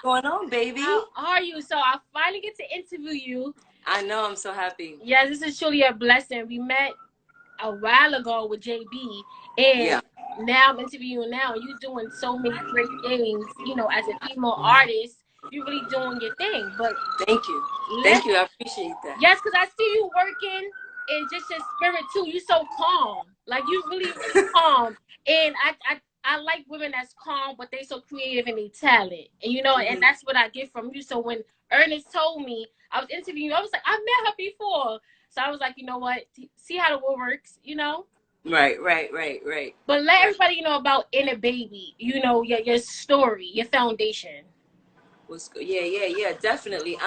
going on, baby? How are you? So I finally get to interview you. I know, I'm so happy. Yes, this is truly a blessing. We met a while ago with JB, and Yeah. now I'm interviewing you now. You doing so many great things. As a female artist, you're really doing your thing. But Thank you. Thank let's you. I appreciate that. yes, because I see you working and just your spirit too. You so calm. Like you really, really calm. And I like women that's calm, but they so creative and they talent. And and Hmm. that's what I get from you. So when Ernest told me I was interviewing you, I was like, I've met her before. So I was like, you know what? See how the world works. Right, right, right, right, But let right. everybody know about Inner Baby, your story, your foundation. What's good? Yeah, yeah, yeah, definitely.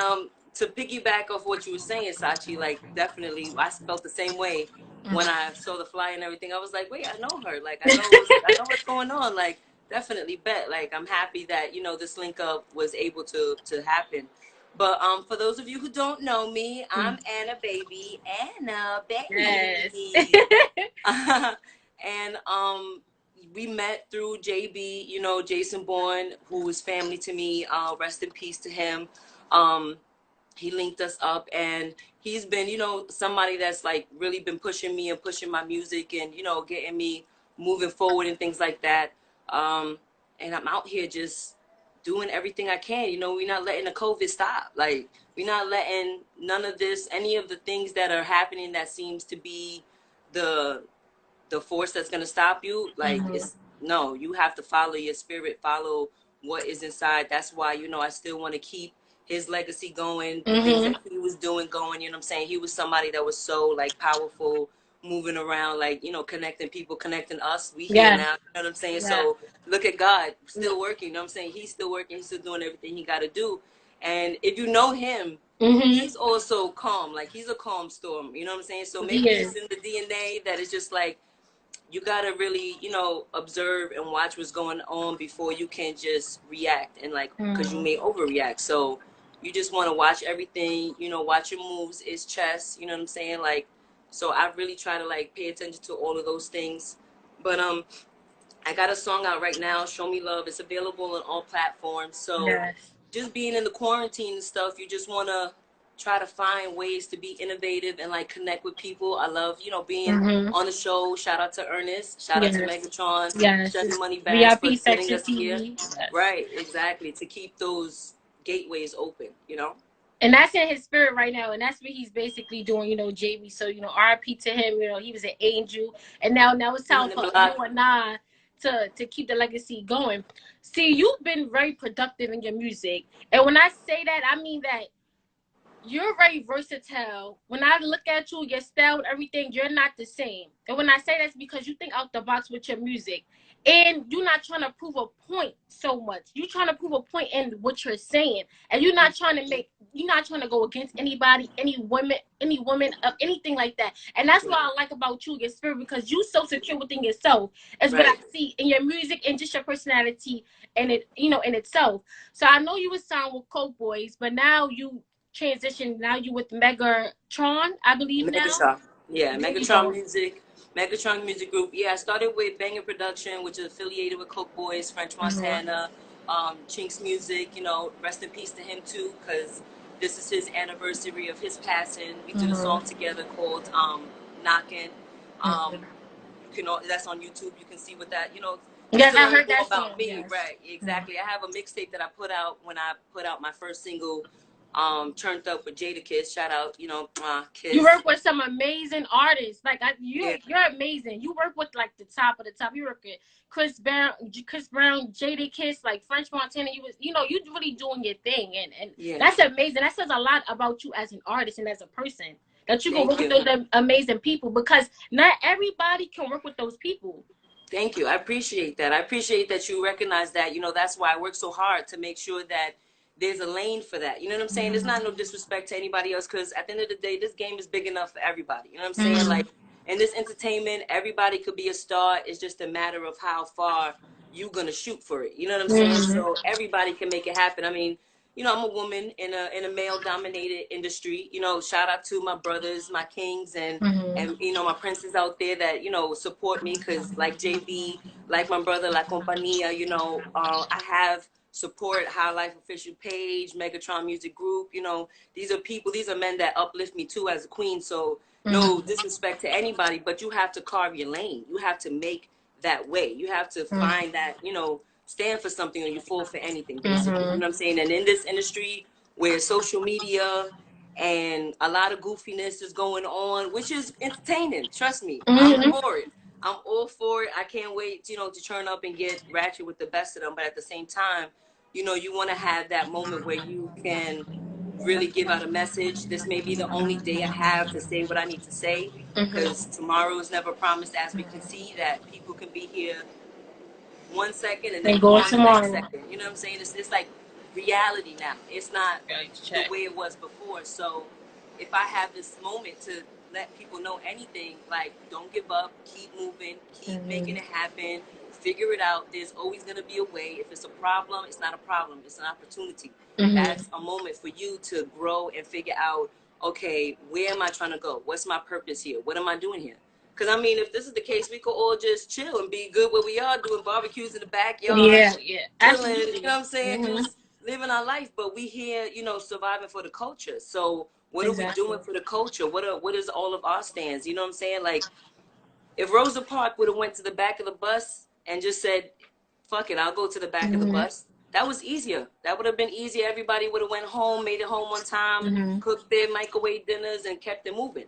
To piggyback off what you were saying, Sachi, like definitely, I felt the same way when I saw the flyer and everything. I was like, wait, I know her. Like, I know what's going on. Like, definitely bet. Like, I'm happy that this link up was able to happen. But for those of you who don't know me, I'm Anna Baby, Anna Yes. Baby, and we met through JB, Jason Bourne, who was family to me. Rest in peace to him. Um, he linked us up, and he's been, somebody that's like really been pushing me and pushing my music, and getting me moving forward and things like that. Um, and I'm out here just doing everything I can. We're not letting the COVID stop. Like, we're not letting none of this, any of the things that are happening that seems to be the force that's going to stop you. Like, Hmm. it's no, you have to follow your spirit, follow what is inside. That's why I still want to keep his legacy going, the things Hmm. that he was doing going. You know what I'm saying? He was somebody that was so like powerful, moving around, like, connecting people, connecting us. We here Yeah. now, you know what I'm saying? Yeah. So look at God still working. You know what I'm saying? He's still working. He's still doing everything he got to do. And if you know him, Hmm. he's also calm. Like, he's a calm storm. You know what I'm saying? So He maybe is. it's in the DNA that it's just like, you gotta really, observe and watch what's going on before you can just react, and like, because you Mm. may overreact. So you just want to watch everything, watch your moves. It's chess, you know what I'm saying? Like, so I really try to like pay attention to all of those things. But I got a song out right now, Show Me Love. It's available on all platforms. So Yes. just being in the quarantine and stuff, you just want to try to find ways to be innovative and like connect with people. I love, being Hmm. on the show. Shout out to Ernest. Shout out to Yes. Megatron, Yes. Shedding Money Bags for VIP getting section us here. TV. Yes. Right, exactly. To keep those gateways open. And that's in his spirit right now, and that's what he's basically doing. JB. So RIP to him. He was an angel, and now it's You time in the for you block. and I to keep the legacy going. See, you've been very productive in your music, and when I say that, I mean that you're very versatile. When I look at you, your style and everything, you're not the same. And when I say that's because you think out the box with your music. And you're not trying to prove a point so much. You're trying to prove a point in what you're saying. And you're not trying to go against anybody, any woman, anything like that. And that's what I like about you, your spirit, because you so secure within yourself is what I Right. see in your music and just your personality and in itself. So I know you were signed with Coke Boys, but now you transition. Now you with Megatron, I believe now. Megatron. Yeah, There you Megatron go. Music. Megatron Music Group. Yeah, I started with Banger Production, which is affiliated with Coke Boys, French Mm-hmm. Montana, Chinks Music. Rest in peace to him too, because this is his anniversary of his passing. We did a Mm-hmm. song together called Knockin'. Mm-hmm. That's on YouTube. You can see what that, just Yes, to I learn heard more that about song. me. Yes. Right, Mm-hmm. exactly. I have a mixtape that I put out when I put out my first single, Turned Up with Jada Kiss. Shout out, You Kiss. work with some amazing artists. Like Yeah. you're amazing. You work with like the top of the top. You work with Chris Brown, Jada Kiss, like French Montana. You really doing your thing, and Yeah. that's amazing. That says a lot about you as an artist and as a person. That you go Thank work with you. those amazing people because not everybody can work with those people. Thank you. I appreciate that. I appreciate that you recognize that. That's why I work so hard to make sure that there's a lane for that. You know what I'm saying? There's not no disrespect to anybody else, because at the end of the day, this game is big enough for everybody. You know what I'm saying? Mm-hmm. Like, in this entertainment, everybody could be a star. It's just a matter of how far you gonna shoot for it. You know what I'm saying? Mm-hmm. So everybody can make it happen. I mean, I'm a woman in a male dominated industry. Shout out to my brothers, my kings, and my princes out there that support me, because like JB, like my brother La Compañía, I have support High Life official page, Megatron Music Group. You know, these are men that uplift me too as a queen. So no disrespect to anybody, but you have to carve your lane. You have to make that way. You have to find that, you know, stand for something, or you fall for anything, basically. You know what I'm saying? And in this industry where social media and a lot of goofiness is going on, which is entertaining. Trust me, I'm for it. I'm all for it. I can't wait, you know, to turn up and get ratchet with the best of them. But at the same time, you know, you want to have that moment where you can really give out a message. This may be the only day I have to say what I need to say, because tomorrow is never promised. As we can see, that people can be here 1 second and then And go gone the next tomorrow. second. You know what I'm saying? It's like reality now. It's not the way it was before. So if I have this moment to let people know anything, like, don't give up, keep moving, keep making it happen, figure it out. There's always going to be a way. If it's a problem, it's not a problem. It's an opportunity. That's a moment for you to grow and figure out, okay, where am I trying to go? What's my purpose here? What am I doing here? Because, I mean, if this is the case, we could all just chill and be good where we are, doing barbecues in the backyard, chilling, absolutely. You know what I'm saying? Just living our life. But we here, you know, surviving for the culture. So what are we doing for the culture? What is all of our stands? You know what I'm saying? Like, if Rosa Parks would have went to the back of the bus and just said, fuck it, I'll go to the back of the bus, that was easier. That would have been easier. Everybody would have went home, made it home on time, cooked their microwave dinners, and kept it moving.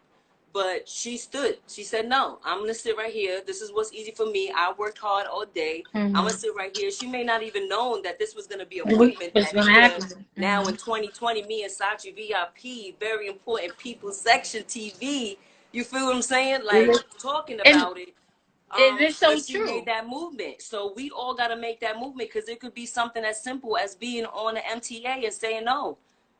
But she stood. She said, no, I'm going to sit right here. This is what's easy for me. I worked hard all day. I'm going to sit right here. She may not even known that this was going to be a movement that here, now in 2020, me and Sach'eMI VIP, very important people section TV, you feel what I'm saying? Like, talking about it. It is so but she made that movement. So we all got to make that movement, because it could be something as simple as being on the MTA and saying, no,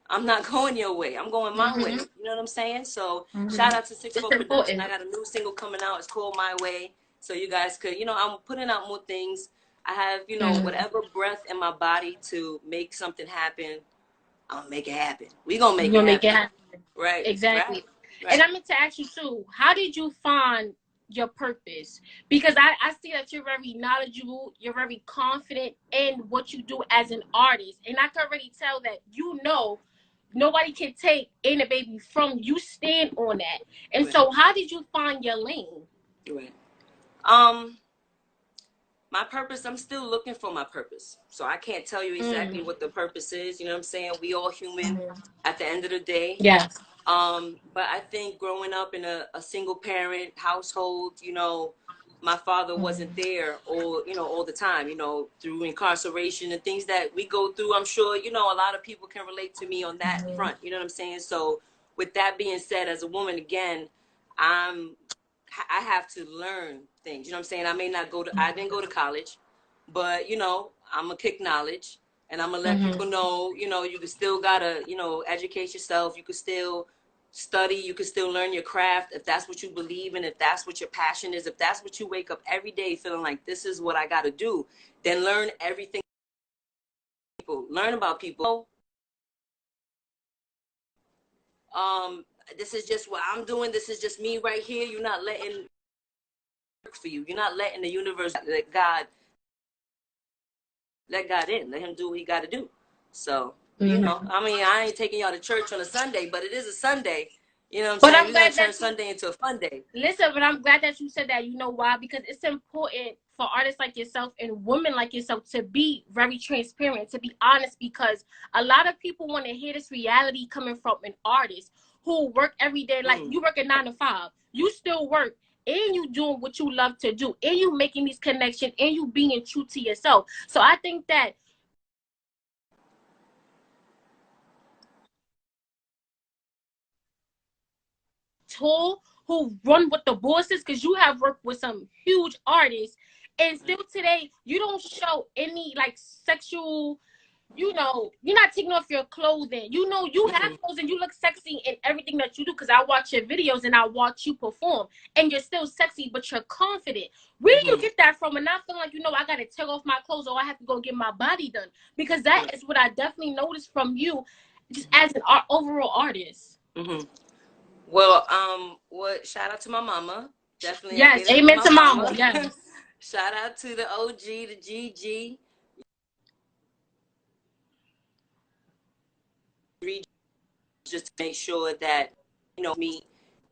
I'm not going your way. I'm going my way. You know what I'm saying? So shout out to 6-4 Production. I got a new single coming out. It's called My Way. So you guys could, you know, I'm putting out more things. I have, you know, whatever breath in my body to make something happen, I'll make it happen. We gonna make it happen. Right. Exactly. Right. And I meant to ask you too, how did you find your purpose? Because I see that you're very knowledgeable, you're very confident in what you do as an artist. And I can already tell that you know nobody can take Ain't a Baby from you. Stand on that. And so how did you find your lane? Right. My purpose, I'm still looking for my purpose. So I can't tell you exactly what the purpose is. You know what I'm saying? We all human at the end of the day. Yes. But I think growing up in a single parent household, you know, my father wasn't there all the time, you know, through incarceration and things that we go through. I'm sure, you know, a lot of people can relate to me on that front. You know what I'm saying? So with that being said, as a woman, again, I have to learn things. You know what I'm saying? I didn't go to college, but, you know, I'm going to kick knowledge, and I'm going to let people know, you know, you can still got to, you know, educate yourself. You can still study. You can still learn your craft if that's what you believe in, if that's what your passion is, if that's what you wake up every day feeling like this is what I got to do, then learn everything. Learn about people. This is just what I'm doing. This is just me right here. You're not letting work for you. You're not letting the universe let God in. Let him do what he got to do. So, you know, I mean, I ain't taking y'all to church on a Sunday, but it is a Sunday. You know what I'm saying? We're going to turn Sunday into a fun day. Listen, but I'm glad that you said that. You know why? Because it's important for artists like yourself and women like yourself to be very transparent, to be honest, because a lot of people want to hear this reality coming from an artist who work every day. Like, you work a 9 to 5. You still work, and you doing what you love to do, and you making these connections, and you being true to yourself. So I think that tool who run with the bosses, because you have worked with some huge artists, and still today you don't show any like sexual, you know, you're not taking off your clothing. You know, you have clothes and you look sexy in everything that you do, because I watch your videos and I watch you perform, and you're still sexy, but you're confident. Where do you get that from? And not feeling like, you know, I got to take off my clothes or I have to go get my body done, because that is what I definitely noticed from you just as an overall artist. Well, shout out to my mama. Definitely. Yes, amen to mama. Yes. Shout out to the OG, the GG. regions just to make sure that, me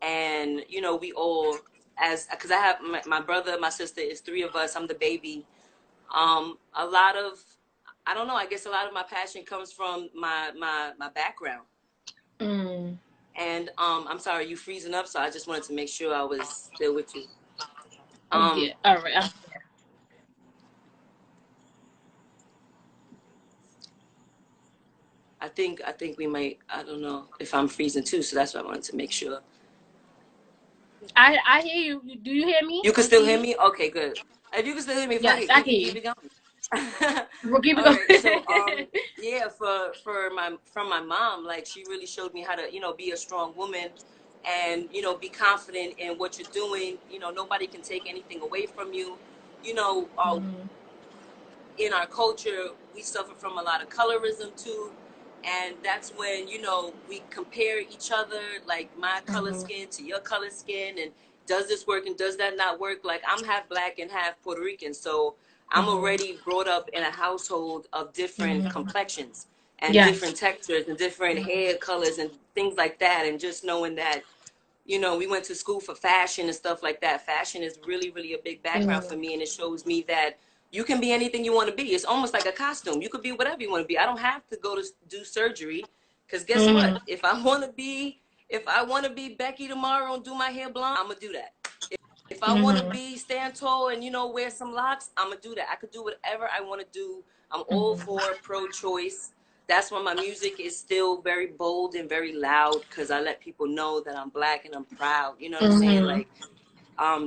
and, we all, because I have my brother, my sister, is three of us. I'm the baby. A lot of, I don't know, I guess a lot of my passion comes from my background. Mm. And I'm sorry, you freezing up, so I just wanted to make sure I was still with you. Yeah. All right. I think we might, I don't know if I'm freezing too, so that's why I wanted to make sure. I hear you. Do you hear me You can or still see hear me? me? Okay, good. If you can still hear me, fuck Yes, it, I keep hear keep you. it going. We'll keep it All right. So going. yeah, for my from my mom, like she really showed me how to, be a strong woman and, be confident in what you're doing. Nobody can take anything away from you. You know, uh, Mhm. in our culture, we suffer from a lot of colorism too. And that's when, we compare each other, like my color Mhm. skin to your color skin. And does this work and does that not work? Like I'm half black and half Puerto Rican. So I'm Mhm. already brought up in a household of different Mhm. complexions and Yes. different textures and different hair colors and things like that. And just knowing that, we went to school for fashion and stuff like that. Fashion is really, really a big background for Mhm. me, and it shows me that you can be anything you want to be. It's almost like a costume. You could be whatever you want to be. I don't have to go to do surgery, because guess Mhm. what? If I want to be Becky tomorrow and do my hair blonde, I'm gonna do that. If I want to Mhm. be stand tall and wear some locks, I'm gonna do that. I could do whatever I want to do. I'm all Mhm. for pro-choice. That's why my music is still very bold and very loud, because I let people know that I'm black and I'm proud. You know what I'm saying? Mhm. Like,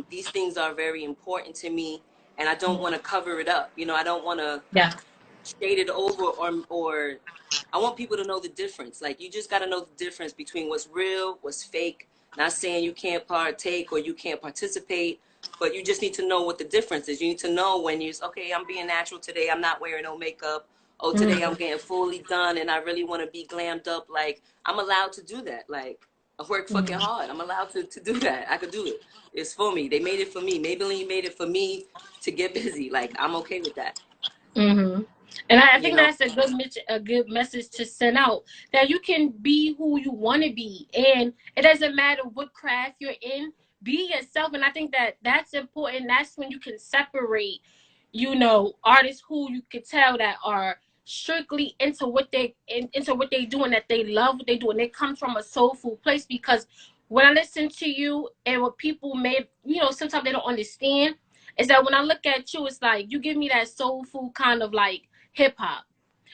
these things are very important to me, and I don't want to cover it up. I don't want to Yeah. shade it over, or I want people to know the difference. Like, you just got to know the difference between what's real, what's fake. Not saying you can't partake or you can't participate, but you just need to know what the difference is. You need to know when okay, I'm being natural today. I'm not wearing no makeup. Oh, today I'm Mhm. getting fully done and I really want to be glammed up. Like, I'm allowed to do that. Like, I work fucking Mhm. hard. I'm allowed to do that. I could do it. It's for me. They made it for me. Maybelline made it for me to get busy. Like, I'm okay with that. Mm-hmm. And I You think know? that's a good message to send out, that you can be who you want to be, and it doesn't matter what craft you're in. Be yourself, and I think that that's important. That's when you can separate, artists who you could tell that are strictly into what they do and that they love what they do and they come from a soulful place. Because when I listen to you and what people may, sometimes they don't understand, is that when I look at you, it's like you give me that soulful kind of like hip hop.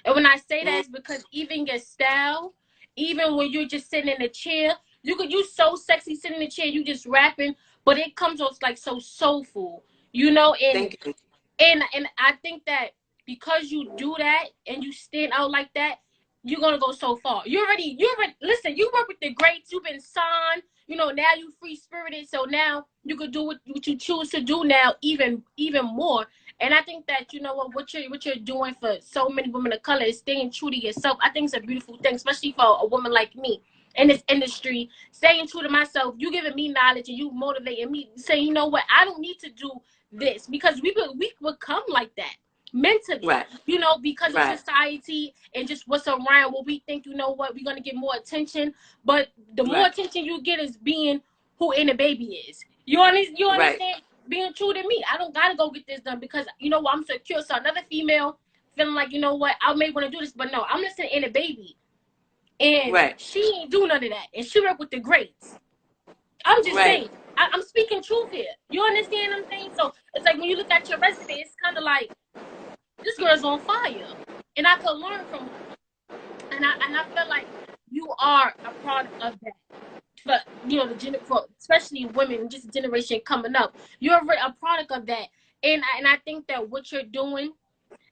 And when I say that, Mm, it's because even your style, even when you're just sitting in a chair, you so sexy sitting in a chair, you just rapping, but it comes off like so soulful, and thank you. and I think that because you do that and you stand out like that, you're gonna go so far. You already listen. You work with the greats. You've been signed. Now you free spirited. So now you could do what you choose to do now, even more. And I think that what you're doing for so many women of color is staying true to yourself. I think it's a beautiful thing, especially for a woman like me in this industry. Staying true to myself, you giving me knowledge and you motivating me, saying, you know what, I don't need to do this, because we would come like that mentally, Right, because of right, society and just what's around, what we think, what, we're gonna get more attention. But the more right, attention you get is being who in the baby is. You right, understand? Being true to me. I don't gotta go get this done because what, I'm secure. So another female feeling like, what, I may want to do this, but no, I'm listening in a baby. And right, she ain't do none of that. And she work with the greats. I'm just right, saying. I'm speaking truth here. You understand what I'm saying? So it's like when you look at your resume, it's kind of like this girl's on fire, and I could learn from her. And I feel like you are a product of that. For for especially women, just the generation coming up, you're a product of that. And I think that what you're doing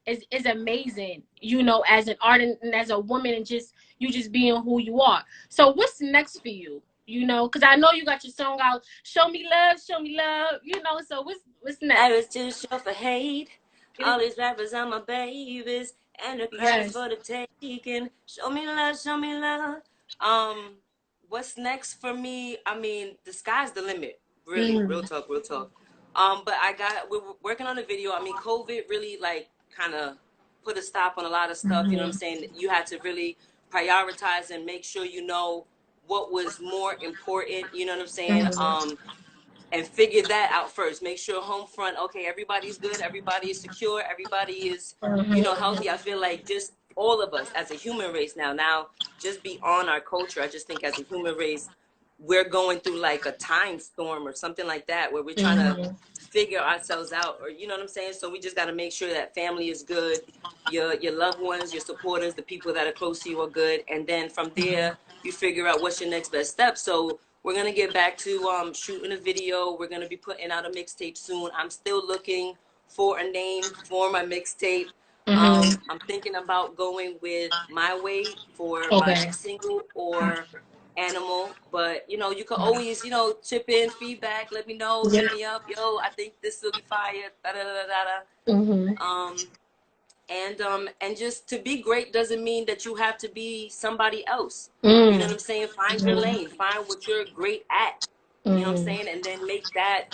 is amazing. As an artist and as a woman, and just being who you are. So what's next for you? Because I know you got your song out, "Show Me Love, Show Me Love." So what's I was next? too short for hate. All these rappers are my babies, and the crowd is Yes. for the taking. Show me love, show me love. Um, what's next for me? I mean, the sky's the limit. Really, real Mm. talk, real talk. But we're working on a video. I mean, COVID really like kind of put a stop on a lot of stuff. You know what I'm Mhm. saying? You had to really prioritize and make sure you know what was more important, you know what I'm saying? Mm-hmm. And figure that out first. Make sure home front, okay, everybody's good, everybody is secure, everybody is, you know, healthy. I feel like just all of us as a human race now, just beyond our culture, I just think as a human race, we're going through like a time storm or something like that where we're trying to Mm-hmm. figure ourselves out, or you know what I'm saying? So we just got to make sure that family is good, your loved ones, your supporters, the people that are close to you are good, and then from there you figure out what's your next best step. So we're gonna get back to shooting a video. We're gonna be putting out a mixtape soon. I'm still looking for a name for my mixtape. Mm-hmm. I'm thinking about going with My Way for my Okay. next single, or Animal. But you know, you could always, you know, chip in feedback. Let me know. Yeah. Hit me up. Yo, I think this will be fire. Da da da da Mm-hmm. da. And just to be great doesn't mean that you have to be somebody else. You know what Mm. I'm saying? Find your Mm-hmm. lane, find what you're great at. You know what I'm Mm-hmm. saying? And then make that,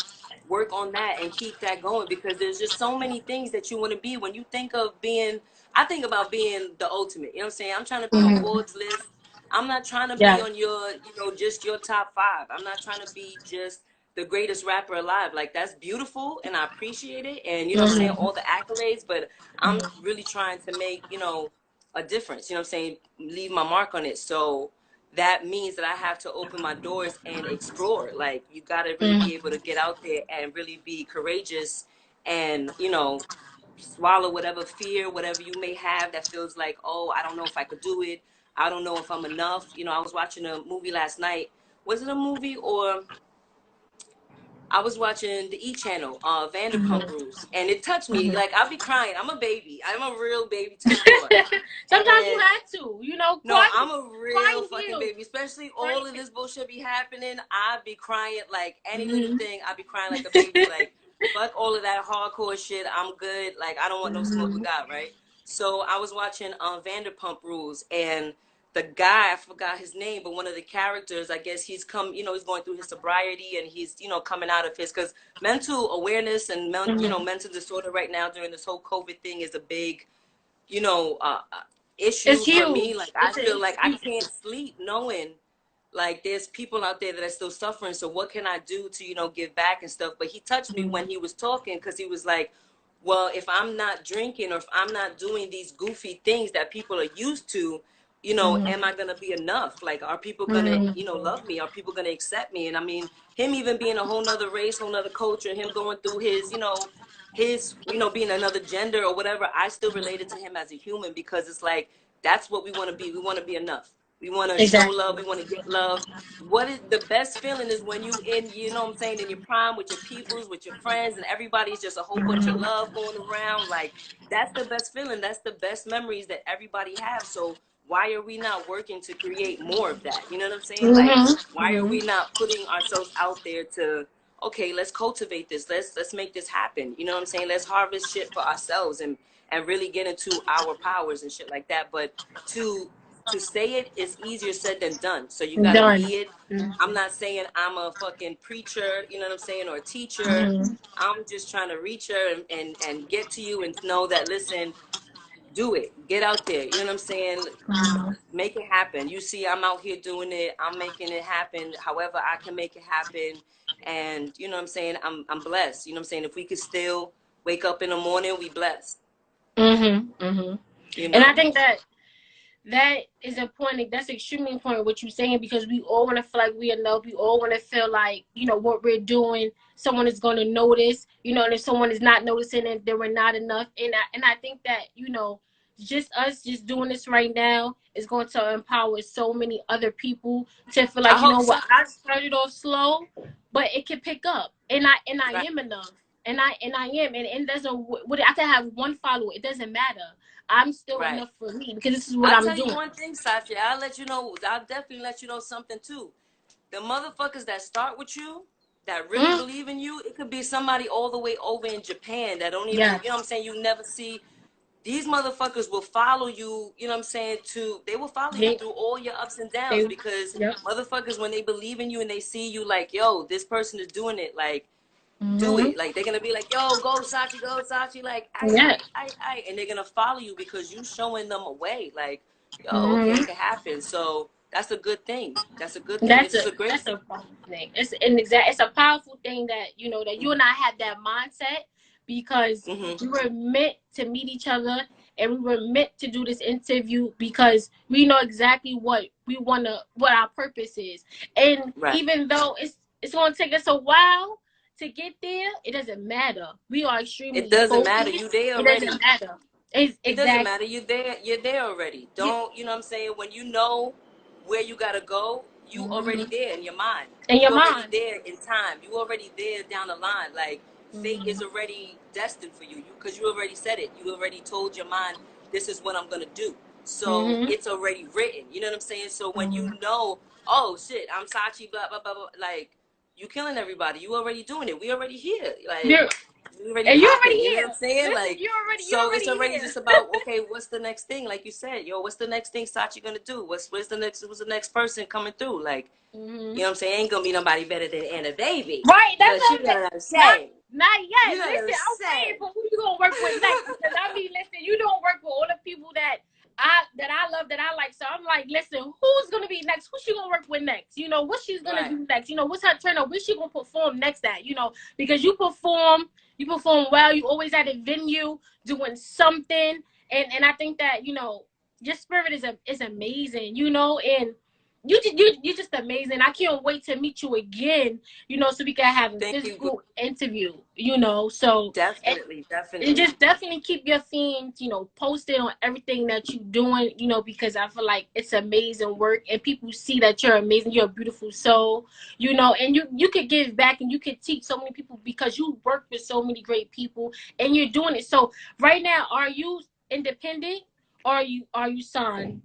work on that and keep that going, because there's just so many things that you want to be. When you think of being, I think about being the ultimate. You know what I'm saying? I'm trying to be on Mm-hmm. Forbes list. I'm not trying to be Yeah. on your, you know, just your top five. I'm not trying to be just the greatest rapper alive. Like, that's beautiful and I appreciate it. And you know what I'm saying? Mm-hmm. All the accolades, but I'm really trying to make, you know, a difference, you know what I'm saying? Leave my mark on it. So that means that I have to open my doors and explore. Like, you got to really be Mm-hmm. able to get out there and really be courageous and, you know, swallow whatever fear, whatever you may have that feels like, oh, I don't know if I could do it. I don't know if I'm enough. You know, I was watching a movie last night. Was it a movie, or I was watching the E channel, Vanderpump Mm-hmm. Rules, and it touched me. Mm-hmm. Like, I'll be crying. I'm a baby. I'm a real baby to the core. Sometimes you And had to, no, I'm a real crying fucking heals. baby. Especially Crying. all of this bullshit be happening. I be crying like any little Mm-hmm. thing. I be crying like a baby. Like, fuck all of that hardcore shit. I'm good. Like, I don't want no smoke with Mm-hmm. God, right? So I was watching Vanderpump Rules, and the guy, I forgot his name, but one of the characters, I guess he's come, you know, he's going through his sobriety and he's, you know, coming out of his, because mental awareness and, you know, Mm-hmm. mental disorder right now during this whole COVID thing is a big, you know, issue It's for me. Like, huge. I feel It's like I huge. can't sleep knowing like there's people out there that are still suffering. So what can I do to, you know, give back and stuff? But he touched me when he was talking, because he was like, well, if I'm not drinking or if I'm not doing these goofy things that people are used to, you know, am I gonna be enough? Like, are people gonna, you know, Mm-hmm. love me? Are people gonna accept me? And I mean, him even being a whole nother race, whole nother culture, him going through his, you know, being another gender or whatever, I still related to him as a human, because it's like, that's what we want to be. We want to be enough. We want to show love. Exactly. We want to get love. What is the best feeling is when you in, you know what I'm saying, in your prime with your peoples, with your friends, and everybody's just a whole bunch of Mm-hmm. love going around. Like, that's the best feeling. That's the best memories that everybody has. So why are we not working to create more of that? You know what I'm saying? Like, why are Mm-hmm. we not putting ourselves out there to, okay, let's cultivate this. Let's make this happen. You know what I'm saying? Let's harvest shit for ourselves and really get into our powers and shit like that. But to to say it is easier said than done. So you gotta Done. be it. I'm not saying I'm a fucking preacher, you know what I'm saying, or a teacher. Mm-hmm. I'm just trying to reach her and get to you and know that, listen, do it. Get out there. You know what I'm saying? Make it happen. You see, I'm out here doing it. I'm making it happen however I can make it happen. And you know what I'm saying? I'm blessed. You know what I'm saying? If we could still wake up in the morning, we blessed. Mm-hmm. Mm-hmm. You And I know? think that is important. That's extremely important what you're saying, because we all want to feel like we are enough. We all want to feel like, what we're doing, someone is going to notice, and if someone is not noticing it, then we're not enough. And I think that, just us just doing this right now is going to empower so many other people to feel I like, hope so. I started off slow, but it can pick up. And I Right. am enough. And I am. And it doesn't, I can have one follower. It doesn't matter. I'm still Right. enough for me because this is what I'll I'm tell you doing. one thing, Sachi. I'll let you know. I'll definitely let you know something too. The motherfuckers that start with you, that really Mm, believe in you, it could be somebody all the way over in Japan that don't even, you know what I'm yes. saying, you never see. These motherfuckers will follow you, you know what I'm saying, they will follow you They, through all your ups and downs, they, because yep. motherfuckers, when they believe in you and they see you like, yo, this person is doing it, like, do Mm-hmm. it. Like, they're gonna be like, yo, go Sachi, like, Yeah. I, and they're gonna follow you because you showing them a way. Like, oh, okay, it Mm-hmm. can happen. So that's a good thing. That's a good thing. That's This is a great that's a thing. powerful thing. It's a powerful thing that that you and I had that mindset because Hmm. we were meant to meet each other and we were meant to do this interview because we know exactly what we wanna what our purpose is. And Right. even though it's gonna take us a while to get there, it doesn't matter. We are It extremely doesn't matter. focused. You there It doesn't already. matter. It's It doesn't exactly matter. You're there. You're there already. you, Don't, you know what I'm saying? When you know where you gotta go, you already mhm. there in your mind. In your You already mind. there in time. You already there down the line. Like fate Mm-hmm. is already destined for you. Because you already said it. You already told your mind, this is what I'm gonna do. So Mm-hmm. it's already written. You know what I'm saying? So when you Mm-hmm. know, oh shit, I'm Sachi, blah blah blah blah, like you killing everybody. You already doing it. We already here. Like we already And you already popping. You know what I'm here. saying? Listen, Like you so it's already already here. just about, okay, what's the next thing? Like you said, yo, what's the next thing Sachi gonna do? What's the next person coming through? Like, you Hmm. know what I'm saying? Ain't gonna be nobody better than Anna Baby. Right, that's But what you I'm know saying. what I'm Not saying. not You yet. know what I'm Listen, I'm waiting saying. for who you gonna work with next because I mean, listen, you don't work with all the people that I love that I like. So I'm like, listen, who's gonna be next? Who's she gonna work with next? What she's gonna Right. do next? What's her turn up? What's she gonna perform next at? Because you perform well. You always at a venue doing something, and I think that your spirit is amazing. And you just amazing. I can't wait to meet you again. So we can have a Thank you, boo. physical interview. So Definitely, and definitely. just definitely keep your themes, posted on everything that you're doing, because I feel like it's amazing work and people see that you're amazing, you're a beautiful soul, and you could give back and you could teach so many people because you work with so many great people and you're doing it. So right now, are you independent or are you signed?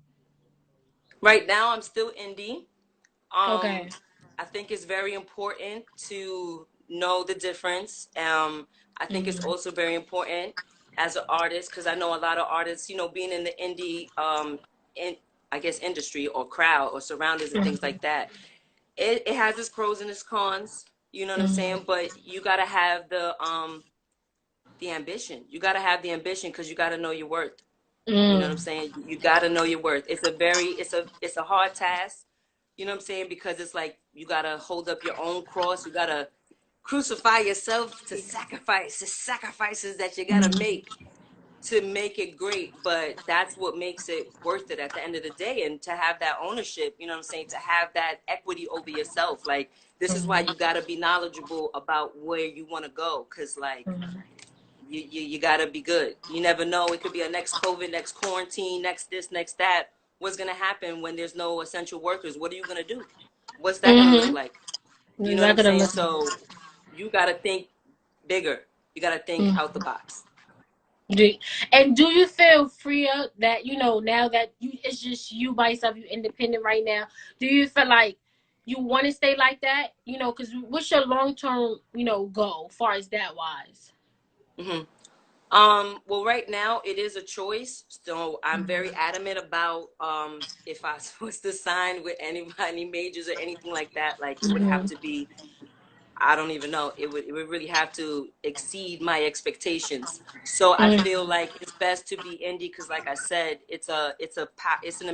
Right now, I'm still indie. Okay. I think it's very important to know the difference. I think it's Mm-hmm. also very important as an artist, because I know a lot of artists, being in the indie, in I guess industry or crowd or surroundings and things like that. It has its pros and its cons. You know what I'm Mm-hmm. saying? But you gotta have the ambition. You gotta have the ambition because you gotta know your worth. You know what I'm Mm. saying? You got to know your worth. It's a hard task. You know what I'm saying? Because it's like you got to hold up your own cross. You got to crucify yourself to sacrifice the sacrifices that you got to make it great. But that's what makes it worth it at the end of the day. And to have that ownership, you know what I'm saying? To have that equity over yourself. Like, this is why you got to be knowledgeable about where you want to go. Because, like, Mm-hmm. you gotta be good. You never know. It could be a next COVID, next quarantine, next this, next that. What's gonna happen when there's no essential workers? What are you gonna do? What's that gonna look Mm-hmm. like? You know what I'm Not gonna saying? look. So you gotta think bigger. You gotta think out the box. Do, and do you feel freer that now that it's just you by yourself, you independent right now? Do you feel like you want to stay like that? Because what's your long term goal, far as that wise? Hmm. Well, right now it is a choice. So I'm very Mm-hmm. adamant about if I was to sign with any majors or anything like that. Like it would have Mm-hmm. to be, I don't even know. It would really have to exceed my expectations. So I feel like it's best to be indie because, like I said, it's an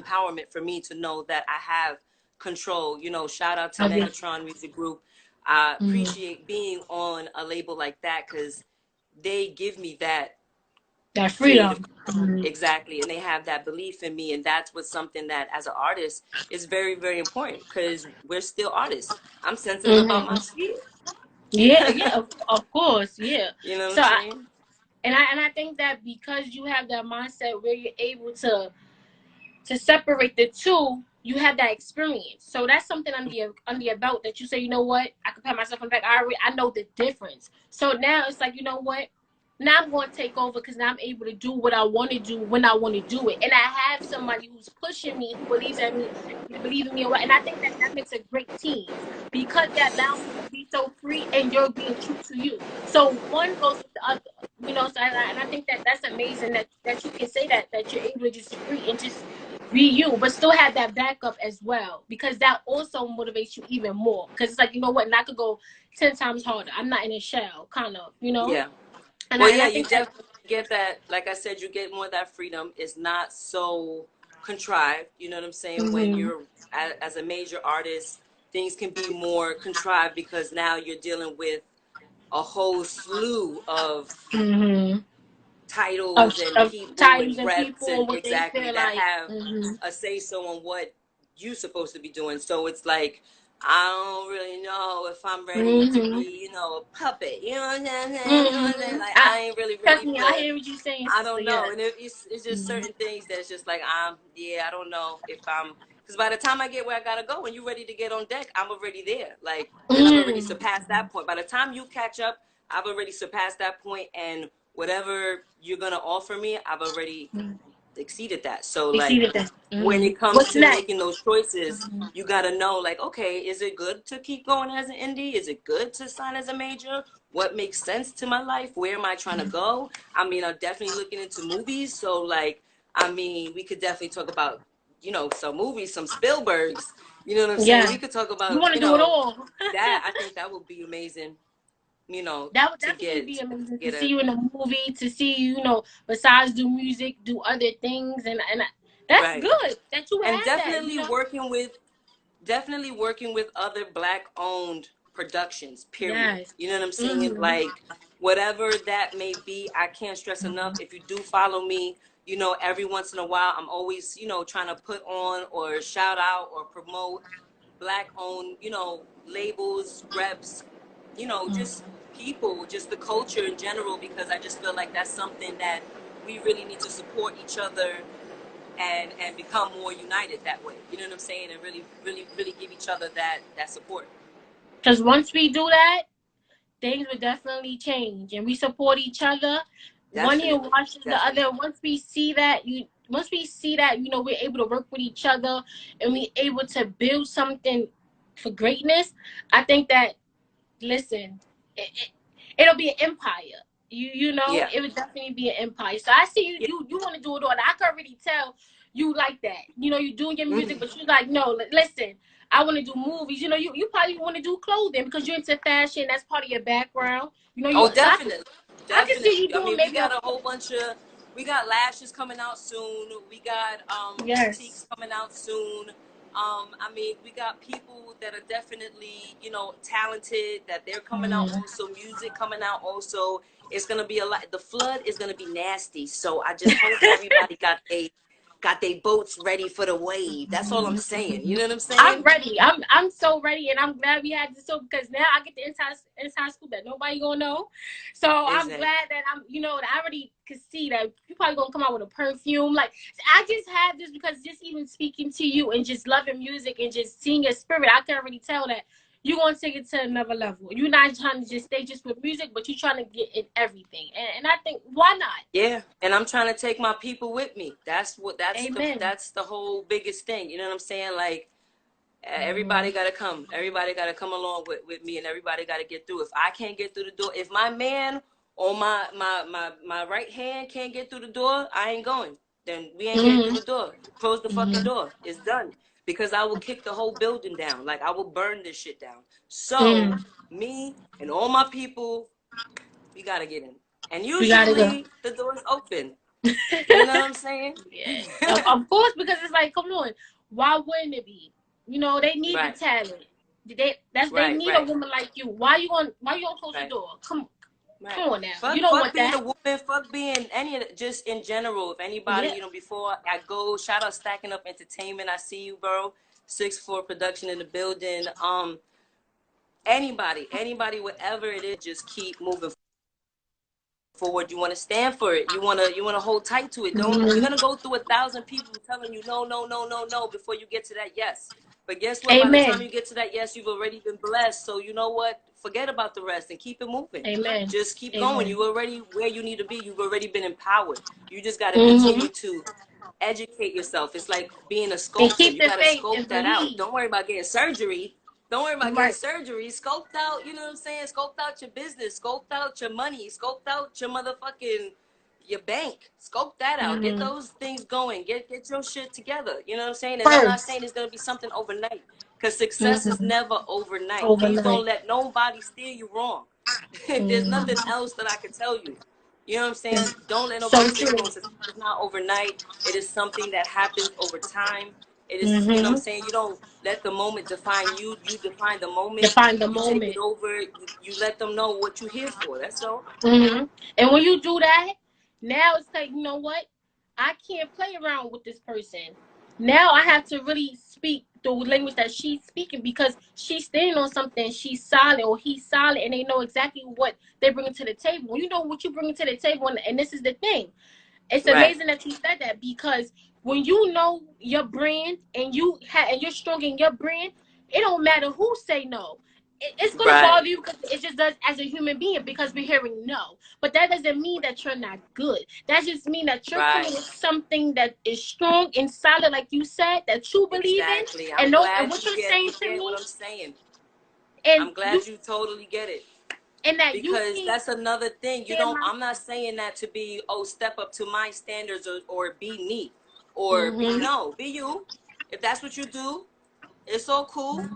empowerment for me to know that I have control. Shout out to Megatron Music Group. I Mm-hmm. appreciate being on a label like that because they give me that That creative freedom. Mm-hmm. exactly, and they have that belief in me, and that's what something that as an artist is very very important because we're still artists. I'm sensitive about my Mm-hmm. shit. Yeah, yeah, of course, yeah. You know what So I'm saying? I think that because you have that mindset where you're able to separate the two, you have that experience. So that's something under your belt that you say, what, I can pat myself on the back. I know the difference. So now it's like, what? Now I'm going to take over because now I'm able to do what I want to do when I want to do it, and I have somebody who's pushing me, who believes in me, and I think that makes a great team because that allows you to be so free and you're being true to you. So one goes with the other. So and I think that that's amazing that you can say that you're able to just free and just be you, but still have that backup as well, because that also motivates you even more. Because it's like, what, and I could go 10 times harder. I'm not in a shell, kind of. Yeah. And Well, I yeah, you think that. definitely get that. Like I said, you get more of that freedom. It's not so. contrived. You know what I'm saying? When Mm-hmm. you're as a major artist, things can be more contrived because now you're dealing with a whole slew of Mm-hmm. titles and Of people titles and and reps people and and what they exactly feel that like. have Mm-hmm. a say so on what you're supposed to be doing. So it's like I don't really know if I'm ready to Mm-hmm. be, a puppet. You know what I'm saying? You know what I'm saying? Mm-hmm. Like I ain't really Trust ready me, I for. hear what you're saying, I sister. don't know, Yes. and it's just Mm-hmm. certain things that's just like I don't know if I'm because by the time I get where I gotta go and you're ready to get on deck, I'm already there. Like then I've already Mm-hmm. surpassed that point. By the time you catch up, I've already surpassed that point, and whatever you're gonna offer me, I've already exceeded that. So like Exceeded that. when Mm-hmm. it comes What's to next? making those choices, Mm-hmm. you got to know like, okay, is it good to keep going as an indie? Is it good to sign as a major? What makes sense to my life? Where am I trying to go? I mean, I'm definitely looking into movies. So like, I mean, we could definitely talk about, some movies, some Spielbergs, you know what I'm saying? Yeah. We could talk You about, want to do it all. that. I think that would be amazing, That would to definitely be get, amazing to get see a, you in a movie, to see you, besides do music, do other things, and that's right. good that you And have that. definitely working with other black owned productions, period. Yes. You know what I'm saying? Mm-hmm. Like whatever that may be, I can't stress enough. If you do follow me, every once in a while I'm always, trying to put on or shout out or promote black owned, labels, reps, just people, just the culture in general, because I just feel like that's something that we really need to support each other and become more united that way. You know what I'm saying? And really, really, really give each other that support. Because once we do that, things will definitely change, and we support each other. One ear Definitely, watches the definitely. other. Once we see that, we're able to work with each other, and we're able to build something for greatness. I think that, listen, it'll be an empire. Yeah, It would definitely be an empire. So I see you. yeah. You want to do it all. I can already tell you like that. You doing your music, Mm-hmm. but you like, no. Listen, I want to do movies. You probably want to do clothing because you're into fashion. That's part of your background. Oh, So definitely, I can see definitely. you I doing mean, we maybe a. got a whole bunch of, we got lashes coming out soon. We got Yes. boutiques coming out soon. I mean, we got people that are definitely, talented. That they're coming out Mm. also. Music coming out also. It's gonna be a lot. The flood is gonna be nasty. So I just hope everybody got they boats ready for the wave. That's all I'm saying. You know what I'm I'm saying? ready. I'm so ready, and I'm glad we had this show because now I get the inside scoop that nobody gonna know. So I'm Exactly. glad that I already could see that you probably gonna come out with a perfume. Like I just had this because just even speaking to you and just loving music and just seeing your spirit, I can already tell that you're gonna take it to another level. You're not trying to just stay just with music, but you're trying to get in everything. And I think why not? Yeah, and I'm trying to take my people with me. Amen. That's the whole biggest thing. You know what I'm saying? Like Mm-hmm. everybody got to come. Everybody got to come along with me, and everybody got to get through. If I can't get through the door, if my man on my right hand can't get through the door, I ain't going. Then we ain't getting through Mm-hmm. the door. Close the fucking Mm-hmm. door. It's done. Because I will kick the whole building down. Like I will burn this shit down. So Mm. me and all my people, we gotta get in. And We gotta go. usually the door is open. You know what I'm saying? Yeah, of course, because it's like, come on, why wouldn't it be? They need the Right, talent. They right, need a right, woman like you. Why you gonna close the right. door? Right. Come on now. You Fuck, don't fuck want being a that. woman. Fuck being any of it. Just in general. If anybody, Yeah. before I go, shout out Stacking Up Entertainment. I see you, bro. 6'4" production in the building. Anybody, whatever it is, just keep moving forward. You want to stand for it. You wanna hold tight to it. Don't You're Mm-hmm. gonna go through 1,000 people telling you no, no, no, no, no before you get to that yes. But guess what? By the time Amen. you get to that yes, you've already been blessed. So you know what? Forget about the rest and keep it moving. Amen. Just keep going. Amen. You already where you need to be. You've already been empowered. You just got to Mm-hmm. continue to educate yourself. It's like being a And sculptor. keep You the got to faith and sculpt that out. believe. Don't worry about getting surgery. Don't worry about getting Right. surgery. Sculpt out, you know what I'm saying? Sculpt out your business. Sculpt out your money. Sculpt out your motherfucking your bank. Sculpt that out. Get Mm-hmm. those things going. Get your shit together. You know what I'm saying? And I'm not First. saying it's gonna be something overnight. Because success is Mm-hmm. never overnight. Please don't Overnight. let nobody steer you wrong. There's nothing Mm-hmm. else that I can tell you. You know what I'm saying? Don't let So nobody say true. it's not overnight. It is something that happens over time. It is, you know what I'm Mm-hmm. saying? You don't let the moment define you. You define the moment. Define the You take it moment. over. You let them know what you're here for. That's all. Mm-hmm. And when you do that, now it's like, you know what? I can't play around with this person. Now I have to really speak the language that she's speaking because she's standing on something. She's solid or he's solid, and they know exactly what they bring to the table. You know what you bring to the table, and this is the thing. It's Right. amazing that you said that because when you know your brand and and you're strong in your brand, it don't matter who say no. It's gonna Right. bother you because it just does as a human being because we're hearing no. But that doesn't mean that you're not good. That just means that you're coming Right. with something that is strong and solid, like you said, that you believe in, Exactly. and I'm know and glad what you you're saying to get what me, I'm saying. and I'm you glad you totally get it. and that you Because can't that's another thing. You stand don't, my. I'm not saying that to be, oh, step up to my standards, or be me, or be, Mhm. no, be you. If that's what you do, it's so cool.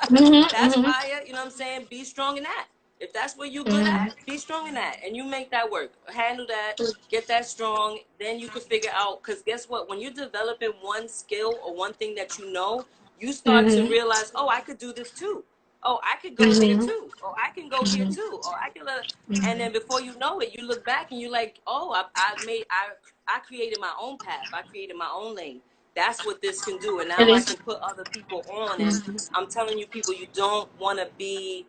Mhm. That's Mhm. fire. You know what I'm saying? Be strong in that. If that's what you're good Mhm. at, be strong in that. And you make that work. Handle that. Get that strong. Then you can figure out, because guess what? When you're developing one skill or one thing that you start to Mhm. realize, oh, I could do this too. Oh, I could go there Mhm. too. Oh, I can go here Mhm. too. Or I can, and then Mhm. before you know it, you look back and you're like, oh, I created my own path. I created my own lane. That's what this can do. And It now I is. can put other people on. And Mhm. I'm telling you, people, you don't want to be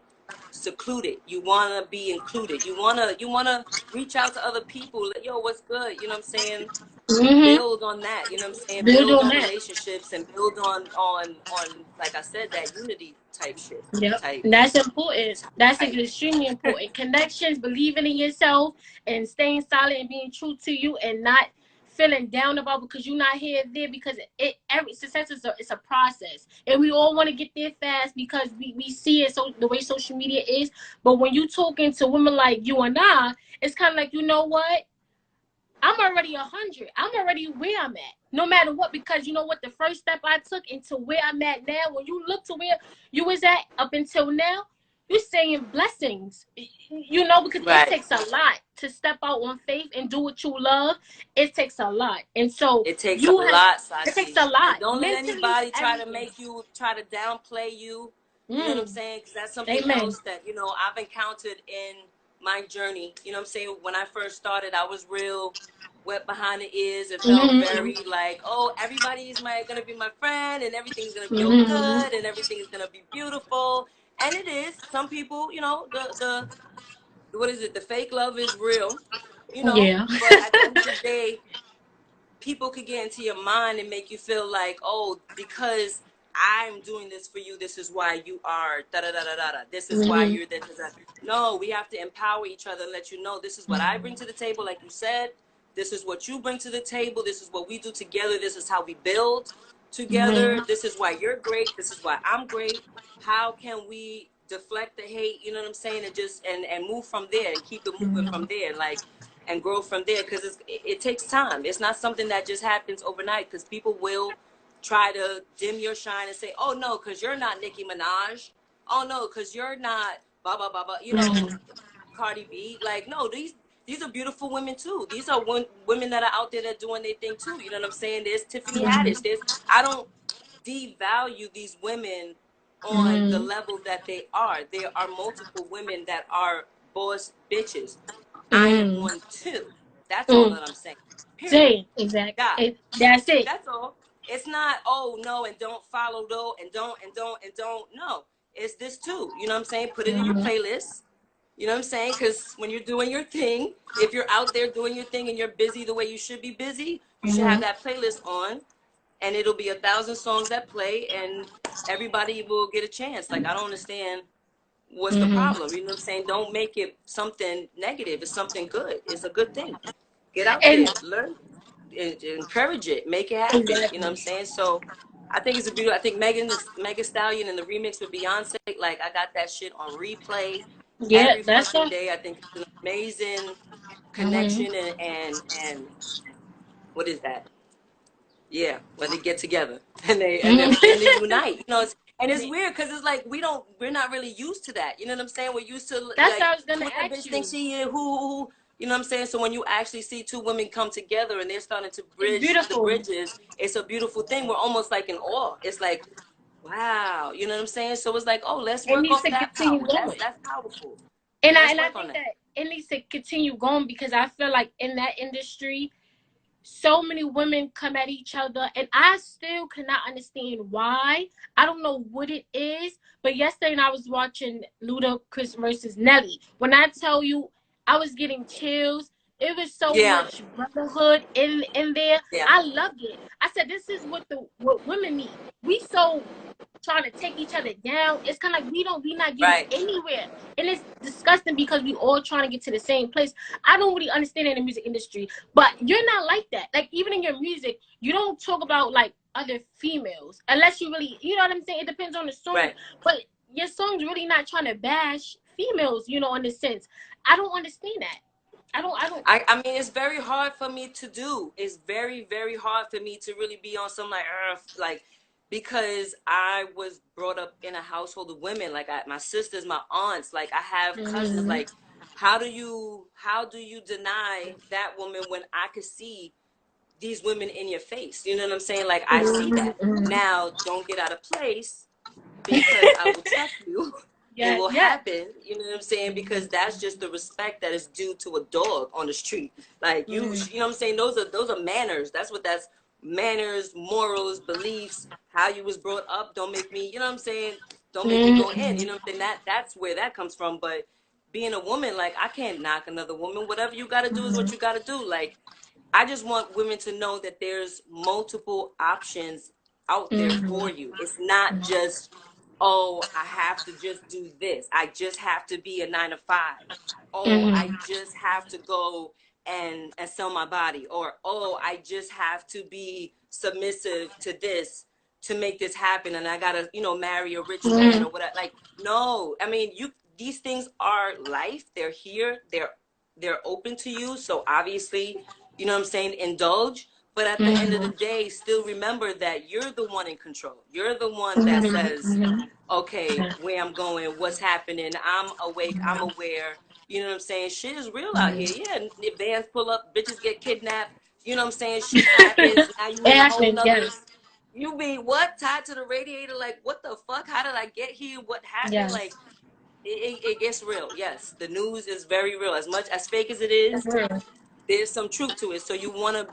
secluded. You want to be included. You want to reach out to other people. Like, yo, what's good? You know what I'm saying? Mhm. Build on that. You know what I'm saying? Build Build on on that. relationships and build on like I said, that unity type shit. Yep. Type That's important. That's type. extremely important. Connections, believing in yourself, and staying solid and being true to you, and not feeling down about because you're not here there because every success is it's a process, and we all want to get there fast because we see it so the way social media is. But when you talking to women like you and I, it's kind of like, you know what? I'm already 100. I'm already where I'm at, no matter what. Because you know what, the first step I took into where I'm at now. When you look to where you was at up until now, you're saying blessings. You know, because it Right. takes a lot to step out on faith and do what you love. It takes a lot, and so It takes a you have. lot, It takes Sachi. a And lot don't let mentally, anybody try to everything. make you, try to downplay you. You know what I'm Mm, saying? Because that's something amen. else that, I've encountered in my journey. You know what I'm saying? When I first started, I was real wet behind the ears. It felt Mm-hmm. very like, oh, everybody is going to be my friend and everything's going to be all Mm-hmm. good and everything is going to be beautiful. And it is. Some people, what is it? The fake love is real, Yeah. but at the end of the day, people could get into your mind and make you feel like, oh, because I'm doing this for you, this is why you are da da da da da. This is why Mm-hmm. you're da da da. No, we have to empower each other and let you know this is what I bring to the table, like you said. This is what you bring to the table. This is what we do together. This is how we build together. Mm-hmm. This is why you're great. This is why I'm great. How can we deflect the hate? You know what I'm saying? And just and move from there and keep it moving from there. Like, and grow from there, because it takes time. It's not something that just happens overnight, because people will try to dim your shine and say, oh no, because you're not Nicki Minaj. Oh no, because you're not blah blah blah blah, Mm-hmm. Cardi B. Like, no, these are beautiful women too. These are women that are out there that doing their thing too. You know what I'm saying? There's Tiffany Haddish. I don't devalue these women on the Mm-hmm. level that they are. There are multiple women that are boss bitches. I am Mm-hmm. one too. That's all Mm. that I'm saying. Period. Say exact. God. That's it. That's all. It's not, oh no, and don't follow though, and don't. No. It's this too. You know what I'm saying? Put it in your Mm-hmm. playlist. You know what I'm saying? Because when you're doing your thing, if you're out there doing your thing and you're busy the way you should be busy, you should have Mm-hmm. that playlist on, and it'll be 1,000 songs that play, and everybody will get a chance. Like, I don't understand what's the Mm-hmm. problem. You know what I'm saying? Don't make it something negative. It's something good. It's a good thing. Get out And there, learn, encourage it, make it happen. You know what I'm exactly. saying? So I think it's a beautiful. I think Megan Stallion and the remix with Beyonce, like, I got that shit on replay Yeah, every that's fucking a. day. I think it's an amazing Mm-hmm. connection, and what is that? Yeah, when they get together and they Mm-hmm. unite. And it's weird because it's like we're not really used to that. You know what I'm saying? We're used to, That's what like, I was gonna what that ask bitch thinks you. she is, who. You know what I'm saying? So when you actually see two women come together and they're starting to It's bridge the beautiful. bridges, it's a beautiful thing. We're almost like in awe. It's like, wow, you know what I'm saying? So it's like, oh, let's It work needs off to that continue power. going. That's powerful. And I Let's and I work on think that. that it needs to continue going because I feel like in that industry, so many women come at each other, and I still cannot understand why. I don't know what it is, but yesterday I was watching Ludacris versus Nelly. When I tell you, I was getting chills. It was so Yeah, much brotherhood in there. yeah, I loved it. I said, "This is what women need." We so trying to take each other down. It's kind of like we not getting right, anywhere, and it's disgusting because we all trying to get to the same place. I don't really understand in the music industry, but you're not like that. Like even in your music, you don't talk about like other females unless you really, you know what I'm saying. It depends on the song, right. but your song's really not trying to bash females, you know, in a sense. I don't understand that. I don't. I mean, it's very hard for me to do. It's very, very hard for me to really be on some like, because I was brought up in a household of women. Like my sisters, my aunts, like I have cousins. Mm-hmm. Like, how do you deny that woman when I could see these women in your face? You know what I'm saying? Like I see that. Mm-hmm. Now, don't get out of place because I will tell you it Yeah, will yeah. happen. You know what I'm saying? Because that's just the respect that is due to a dog on the street. Like Mm-hmm. you know what I'm saying? Those are manners. That's manners, morals, beliefs, how you was brought up. Don't make me, you know what I'm saying? Don't make me go in. You know what I'm saying? That's where that comes from. But being a woman, like I can't knock another woman. Whatever you got to do is what you got to do. Like I just want women to know that there's multiple options out there for Mm-hmm. you. It's not just, oh, I have to just do this. I just have to be a 9 to 5. Oh, I Mm-hmm. just have to go and sell my body. Or, oh, I just have to be submissive to this to make this happen. And I gotta, marry a rich man Mm-hmm. or whatever. Like, no. I mean, these things are life. They're here. They're open to you. So obviously, you know what I'm saying, indulge. But at the end of the Mm-hmm. day, still remember that you're the one in control. You're the one that says, Mm-hmm. okay, where I'm going, what's happening. I'm awake. I'm aware. You know what I'm saying? Shit is real out here. Yeah, if vans pull up, bitches get kidnapped. You know what I'm saying? Shit happens. Now you It in a whole happens, nother. yes. You be what? Tied to the radiator? Like, what the fuck? How did I get here? What happened? Yes. Like, it gets real. Yes, the news is very real. As much as fake as it That's is, real. there's some truth to it. So you wanna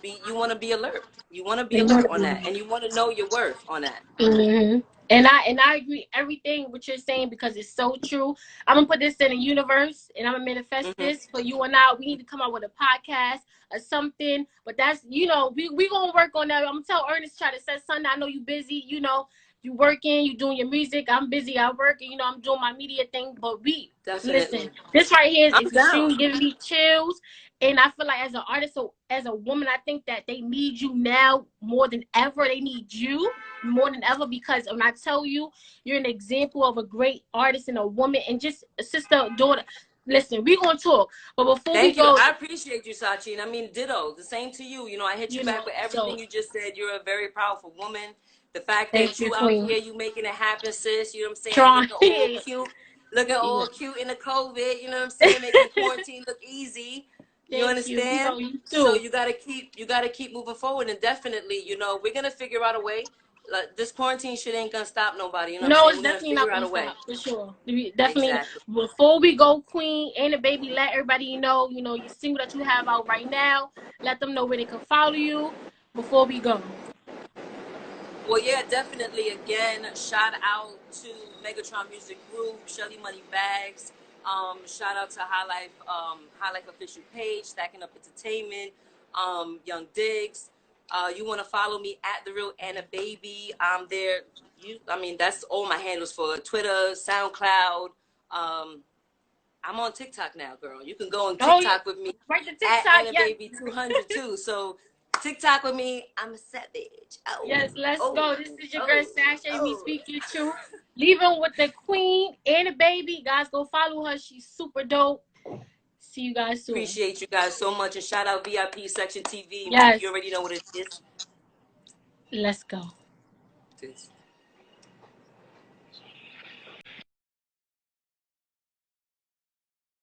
be alert. You wanna be alert on that, Mm-hmm. and you wanna know your worth on that. Mm-hmm. And I agree everything what you're saying because it's so true. I'm gonna put this in the universe and I'm gonna manifest Hmm. this for you and I. We need to come out with a podcast or something. But that's we gonna work on that. I'm gonna tell Ernest try to set Sunday. I know you busy. You working. You doing your music. I'm busy. I work. And, I'm doing my media thing. But we listen. Definitely, This right here I'm is down. extreme, giving me chills. And I feel like as an artist, so as a woman, I think that they need you now more than ever. They need you more than ever because when I tell you, you're an example of a great artist and a woman and just a sister, daughter. Listen, we're gonna talk, but before we Thank you. go, I appreciate you, Sachi. And I mean, ditto. The same to you. I hit you back with so everything you just said. You're a very powerful woman. The fact thank that you, you out Queen. here, you making it happen, sis. You know what I'm saying? Trying, Looking all cute. Looking yeah. all cute in the COVID. You know what I'm saying? Making quarantine look easy. You Thank you. understand? You So too. you gotta keep moving forward. And definitely, we're gonna figure out a way. Like this quarantine shit ain't gonna stop nobody. You know what I'm No, saying? it's We're gonna definitely figure not out gonna a way. stop for sure. We definitely Exactly. before we go, Queen and the baby, let everybody know. Your single that you have out right now. Let them know where they can follow you. Before we go. Well, yeah, definitely. Again, shout out to Megatron Music Group, Shelly Money Bags. Shout out to High Life official page, Stacking Up Entertainment, Young Diggs. You want to follow me at the real Anna Baby? I'm there. That's all my handles for Twitter, SoundCloud. Um, I'm on TikTok now, girl. You can go on Oh, yeah. TikTok with me Right to at TikTok. Anna Yes. Baby 200 too. So TikTok with me. I'm a savage. Oh, Yes, let's oh, go. This is your girl oh, Sasha, me oh. speaking truth. Leaving with the queen and the baby. Guys, go follow her. She's super dope. See you guys soon. Appreciate you guys so much, and shout out VIP Section TV. Yes, You already know what it is. let's go. This.